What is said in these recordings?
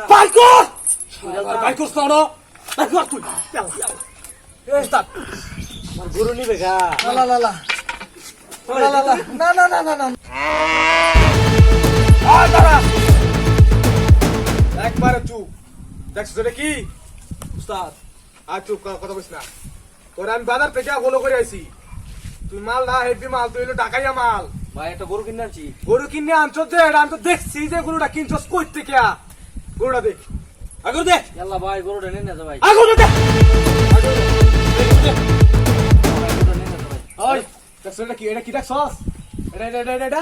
Parkour! Parkour sono! Parkour tuj! Ustad! আমার গরু নিবে গা। না না না না না না না না না না দাঁড়া! একবারে চুপ। দেখছো এটা কি? উস্তাদ, আর চুপ কথা বলিস না। তোরা আমি বাজার থেকে ফলো করে আইছি। তুই মাল না হেভি মাল, তুই হলো ঢাকাইয়া মাল। ভাই একটা গরু কিনে আনছি। গরু কিনে আনছো যে, এটা আমি তো দেখছি যে গরুটা কিনছস কই থেকে। গরুটা দেখ। আগর দে। ইয়াল্লা ভাই গরুটা নিয়ে না ভাই। আগর দে। ওই, দেখছো এটা কি? এটা কি দেখছস? এটা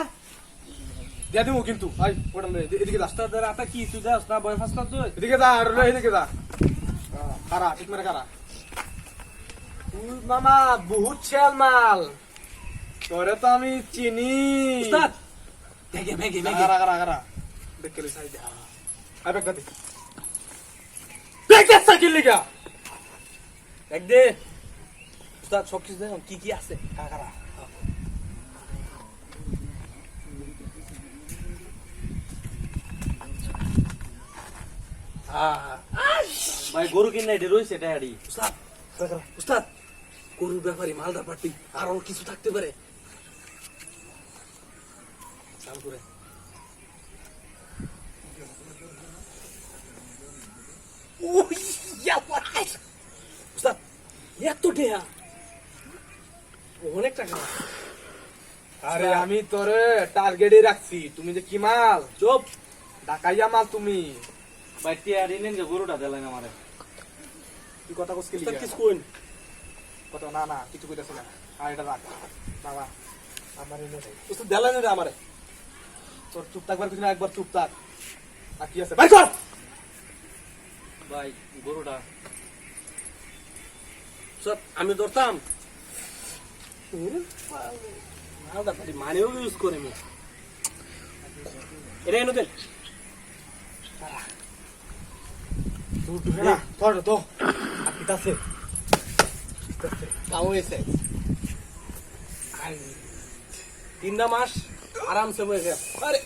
দিয়া দিমু কিন্তু। আই, ওটা নে, এদিকে যা। উস্তাদ রাতা কি তুই যাস না ভয় ফাস না তুই? এদিকে যা, আর এদিকে যা। কারা, ঠিক মেরে কারা। তুই মামা বহুত ছেল মাল। তোরে তো আমি চিনি। উস্তাদ ভেগে ভেগে ভেগে কারা। দেখে লে সাইডে। আই বেক দে। দেখ সাইকেল লিগা। দেখ দে উস্তাদ সব কিছু দেখ কি কি আছে কারা ভাই গরু কিনে এটা রয়েছে এটা হাড়ি উস্তাদ উস্তাদ গরুর ব্যাপারী মালদার পার্টি আরো কিছু থাকতে পারে চাল করে উস্তাদ এত টেহা অনেক টাকা আরে আমি তোরে টার্গেটে রাখছি। তুমি যে কি মাল? চুপ ঢাকাইয়া মাল তুমি। ভাই টিয়া রিনেন যে গরুটা দিলেন আমারে তুই কথা কইছিস কি? উস্তাদ কিছু কইন কথা না কিছু কইতাছ না। আর এটা রাখ বাবা। আমার এনে দে। উস্তাদ দিলেন রে আমারে তোর চুপ থাকবার কিছু না, একবার চুপ থাক। আর কি আছে ভাই কর। ভাই গরুটা সব আমি ধরতাম মালদা পারি মানেও ইউজ করে মি এটা এনে দেন না তোর তো আর কি আছে? কাম হয়েছে 3 মাস আরামসে বয়ে গেছে আরে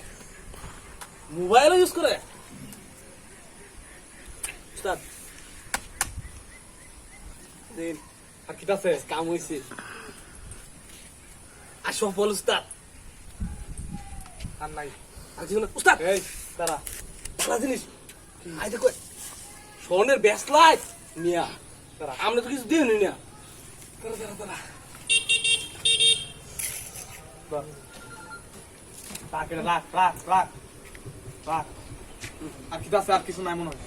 মোবাইল ইউজ করে উস্তাদ দিন আর কি আছে? কাম হয়েছে আর সফল উস্তাদ আর নাই। আর জীবনে উস্তাদ এই তারা ভালো জিনিস আই দেখো স্বর্ণের বেস্ট লাইট নিয়া তারা আমরা তো কিছু দিই নিয়া তারা রাখ এটা রাখ। আর কি আছে? আর কিছু নাই মনে হয়।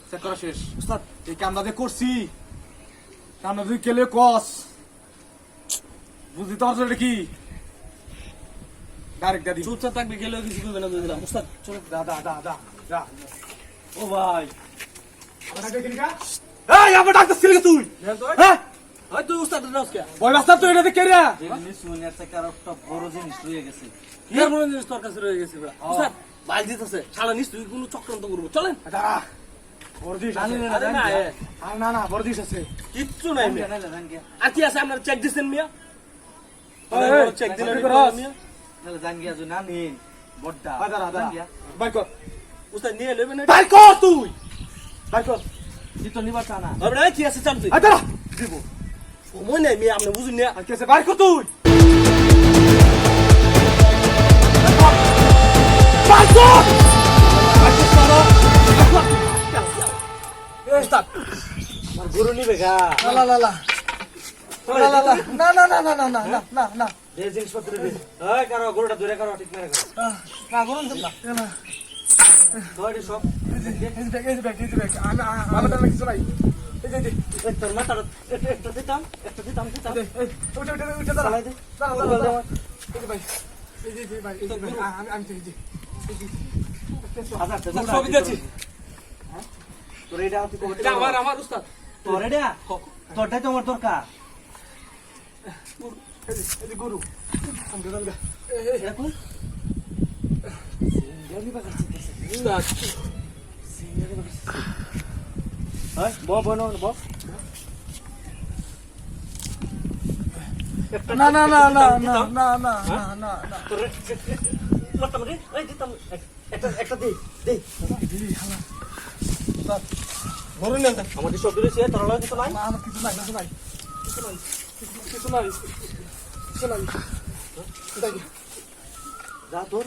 সেট করা শেষ। উস্তাদ এই কামটা যে করছি, কামটা তুই কেলে কস বুঝতে পারছো এটা কি? ডাইরেক্ট দাদি চুপচাপ থাকবে গেলেও কিছু করবে না বুঝলাম উস্তাদ চলো দা ও ভাই এই আবার ডাক্তার ছিল তুই? হ্যাঁ হয় তুই উস্তাদ নাও কে বই রাস্তা তো এটা কে রে? জিনিস শুনে থেকে আর একটা বড় জিনিস রয়ে গেছে কি বড় জিনিস তোর কাছে রয়ে গেছে বড় উস্তাদ বাল দিতেছে শালা নিশ্চয়ই কোনো চক্রান্ত করব চলেন দাঁড়া বর্দিশ আছে। আরে না আর না বর্দিশ আছে। কিচ্ছু নাই মিয়া আর কি আছে আপনারা চেক দিছেন মিয়া চেক দিলেন মিয়া নালে জাঙ্গিয়া জু না নিন বড়টা দাঁড়া বাই কর। উস্তাদ নিয়ে নেবেন না বাই কর তুই। বাই কর। জিতো নিবা চানা হবে না কি আছে চাল তুই দাঁড়া দিব সময় নাই মিয়া আপনি বুঝুন না আর কি আছে? বাই কর তুই। বাই কর। উস্তাদ আমার গরু নিবে গা না না না না যে জিনিসপত্র দিন এই কারো গরুটা ধরে কারো ঠিক মেরে করো না করুন না ধরে সব আমি কিছু নাই। এই তোর মাথাটা একটা দিতাম উঠে দাঁড়া। চালাই দে হাজার সব দিয়েছি তোর এটা তুই কবে এটা আমার উস্তাদ তোর এটা তোরটাই তো আমার দরকার গরু এটা কোন উস্তাদ হয় ব বনো ব না না না না না না না না না না তোর মারতাম রে এই দিতাম একটা দে দে উস্তাদ গরু নেন তা। আমার ডিস্টার্ব দিয়েছে তোর লগে কিছু নাই না, আমার কিছু নাই কিছু নাই কিছু নাই কিছু নাই কিছু নাই কোথায় গেল? যা তোর